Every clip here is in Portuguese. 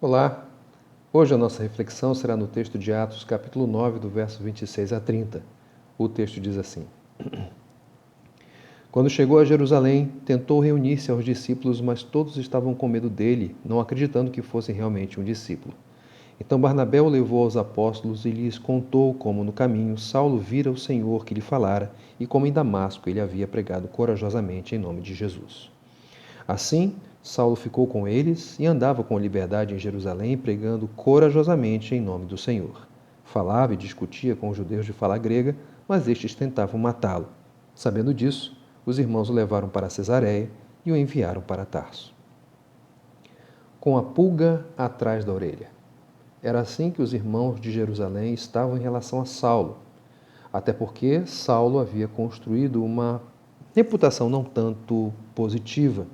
Olá! Hoje a nossa reflexão será no texto de Atos, capítulo 9, do verso 26 a 30. O texto diz assim: Quando chegou a Jerusalém, tentou reunir-se aos discípulos, mas todos estavam com medo dele, não acreditando que fosse realmente um discípulo. Então Barnabé o levou aos apóstolos e lhes contou como no caminho Saulo vira o Senhor que lhe falara e como em Damasco ele havia pregado corajosamente em nome de Jesus. Assim, Saulo ficou com eles e andava com liberdade em Jerusalém, pregando corajosamente em nome do Senhor. Falava e discutia com os judeus de fala grega, mas estes tentavam matá-lo. Sabendo disso, os irmãos o levaram para Cesareia e o enviaram para Tarso. Com a pulga atrás da orelha. Era assim que os irmãos de Jerusalém estavam em relação a Saulo, até porque Saulo havia construído uma reputação não tanto positiva.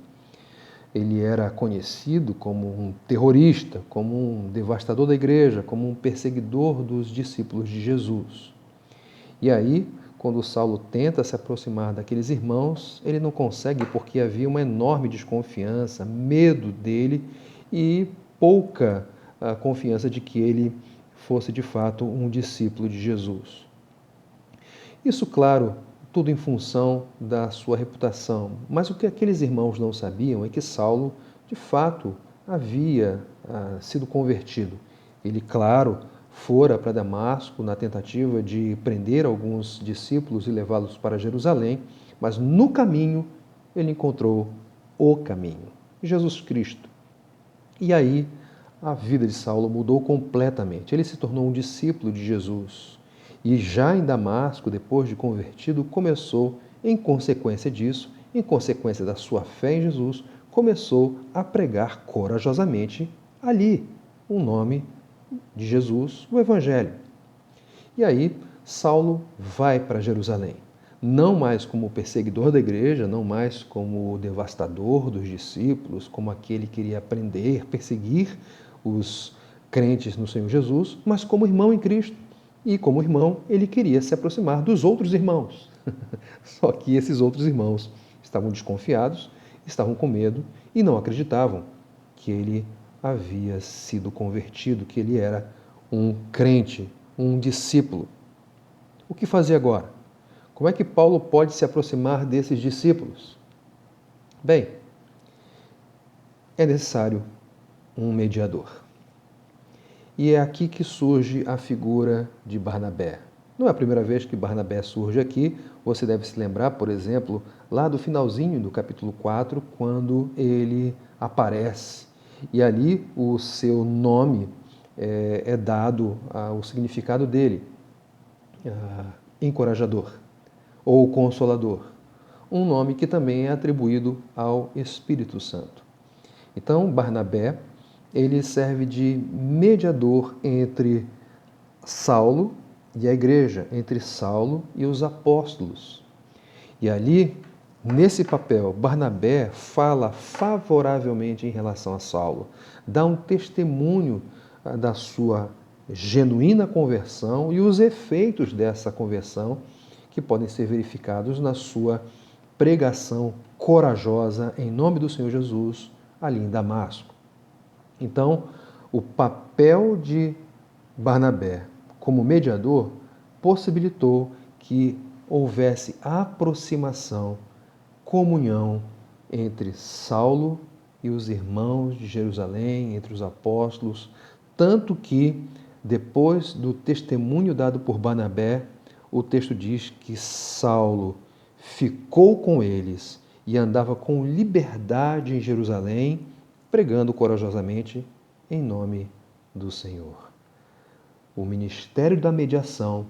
Ele era conhecido como um terrorista, como um devastador da igreja, como um perseguidor dos discípulos de Jesus. E aí, quando Saulo tenta se aproximar daqueles irmãos, ele não consegue porque havia uma enorme desconfiança, medo dele e pouca confiança de que ele fosse de fato um discípulo de Jesus. Isso, claro, tudo em função da sua reputação. Mas o que aqueles irmãos não sabiam é que Saulo, de fato, havia sido convertido. Ele, claro, fora para Damasco na tentativa de prender alguns discípulos e levá-los para Jerusalém, mas no caminho ele encontrou o caminho, Jesus Cristo. E aí a vida de Saulo mudou completamente. Ele se tornou um discípulo de Jesus. E já em Damasco, depois de convertido, começou, em consequência disso, em consequência da sua fé em Jesus, começou a pregar corajosamente ali o nome de Jesus, o Evangelho. E aí Saulo vai para Jerusalém, não mais como perseguidor da igreja, não mais como o devastador dos discípulos, como aquele que queria prender, perseguir os crentes no Senhor Jesus, mas como irmão em Cristo. E como irmão, ele queria se aproximar dos outros irmãos. Só que esses outros irmãos estavam desconfiados, estavam com medo e não acreditavam que ele havia sido convertido, que ele era um crente, um discípulo. O que fazer agora? Como é que Paulo pode se aproximar desses discípulos? Bem, é necessário um mediador. E é aqui que surge a figura de Barnabé. Não é a primeira vez que Barnabé surge aqui. Você deve se lembrar, por exemplo, lá do finalzinho do capítulo 4, quando ele aparece. E ali o seu nome é dado ao significado dele, encorajador ou consolador. Um nome que também é atribuído ao Espírito Santo. Então, Barnabé, ele serve de mediador entre Saulo e a igreja, entre Saulo e os apóstolos. E ali, nesse papel, Barnabé fala favoravelmente em relação a Saulo, dá um testemunho da sua genuína conversão e os efeitos dessa conversão que podem ser verificados na sua pregação corajosa em nome do Senhor Jesus ali em Damasco. Então, o papel de Barnabé como mediador possibilitou que houvesse aproximação, comunhão entre Saulo e os irmãos de Jerusalém, entre os apóstolos, tanto que, depois do testemunho dado por Barnabé, o texto diz que Saulo ficou com eles e andava com liberdade em Jerusalém, pregando corajosamente em nome do Senhor. O ministério da mediação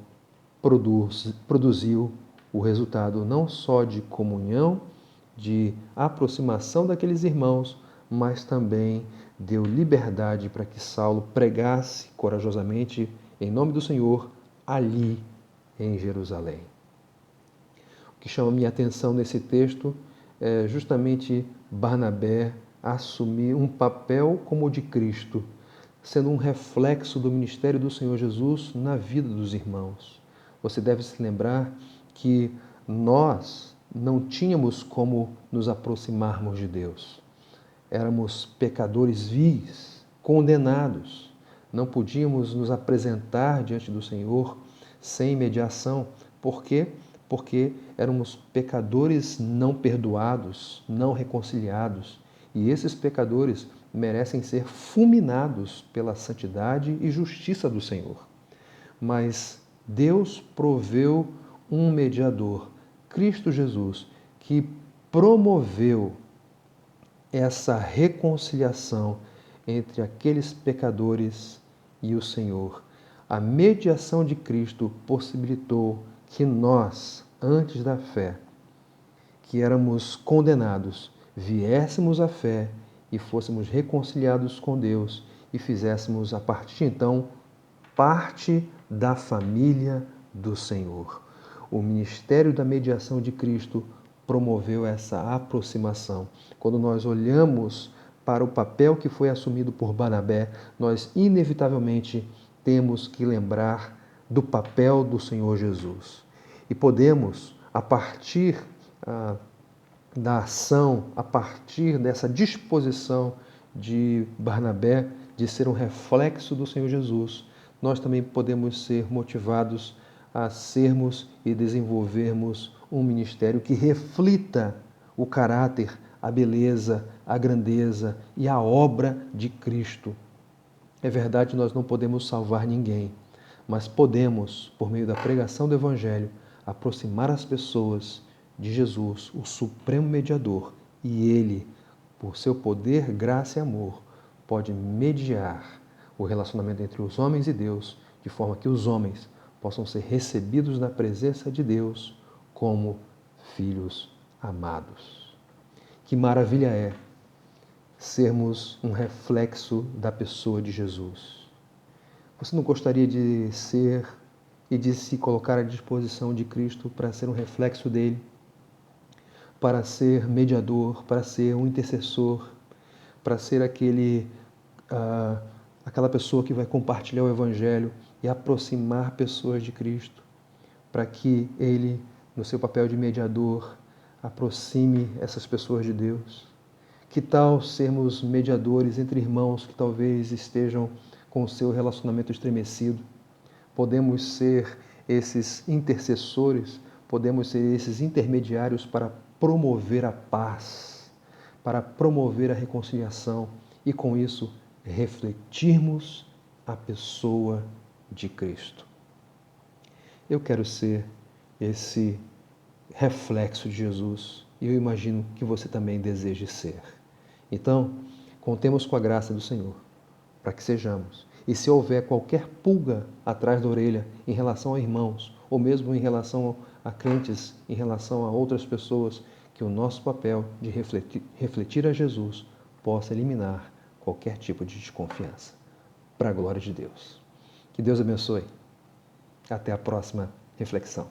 produziu o resultado não só de comunhão, de aproximação daqueles irmãos, mas também deu liberdade para que Saulo pregasse corajosamente em nome do Senhor ali em Jerusalém. O que chama minha atenção nesse texto é justamente Barnabé assumir um papel como o de Cristo, sendo um reflexo do ministério do Senhor Jesus na vida dos irmãos. Você deve se lembrar que nós não tínhamos como nos aproximarmos de Deus. Éramos pecadores vis, condenados. Não podíamos nos apresentar diante do Senhor sem mediação. Por quê? Porque éramos pecadores não perdoados, não reconciliados. E esses pecadores merecem ser fulminados pela santidade e justiça do Senhor. Mas Deus proveu um mediador, Cristo Jesus, que promoveu essa reconciliação entre aqueles pecadores e o Senhor. A mediação de Cristo possibilitou que nós, antes da fé, que éramos condenados, viéssemos à fé e fôssemos reconciliados com Deus e fizéssemos, a partir de então, parte da família do Senhor. O ministério da mediação de Cristo promoveu essa aproximação. Quando nós olhamos para o papel que foi assumido por Barnabé, nós inevitavelmente temos que lembrar do papel do Senhor Jesus. E podemos, a partir da ação, a partir dessa disposição de Barnabé de ser um reflexo do Senhor Jesus, nós também podemos ser motivados a sermos e desenvolvermos um ministério que reflita o caráter, a beleza, a grandeza e a obra de Cristo. É verdade, nós não podemos salvar ninguém, mas podemos, por meio da pregação do Evangelho, aproximar as pessoas de Jesus, o supremo mediador, e Ele, por seu poder, graça e amor, pode mediar o relacionamento entre os homens e Deus, de forma que os homens possam ser recebidos na presença de Deus como filhos amados. Que maravilha é sermos um reflexo da pessoa de Jesus. Você não gostaria de ser e de se colocar à disposição de Cristo para ser um reflexo dele, para ser mediador, para ser um intercessor, para ser aquela pessoa que vai compartilhar o Evangelho e aproximar pessoas de Cristo, para que Ele, no seu papel de mediador, aproxime essas pessoas de Deus? Que tal sermos mediadores entre irmãos que talvez estejam com o seu relacionamento estremecido? Podemos ser esses intercessores, podemos ser esses intermediários para promover a paz, para promover a reconciliação e, com isso, refletirmos a pessoa de Cristo. Eu quero ser esse reflexo de Jesus e eu imagino que você também deseje ser. Então, contemos com a graça do Senhor para que sejamos. E se houver qualquer pulga atrás da orelha em relação a irmãos, ou mesmo em relação a crentes, em relação a outras pessoas, que o nosso papel de refletir a Jesus possa eliminar qualquer tipo de desconfiança. Para a glória de Deus. Que Deus abençoe. Até a próxima reflexão.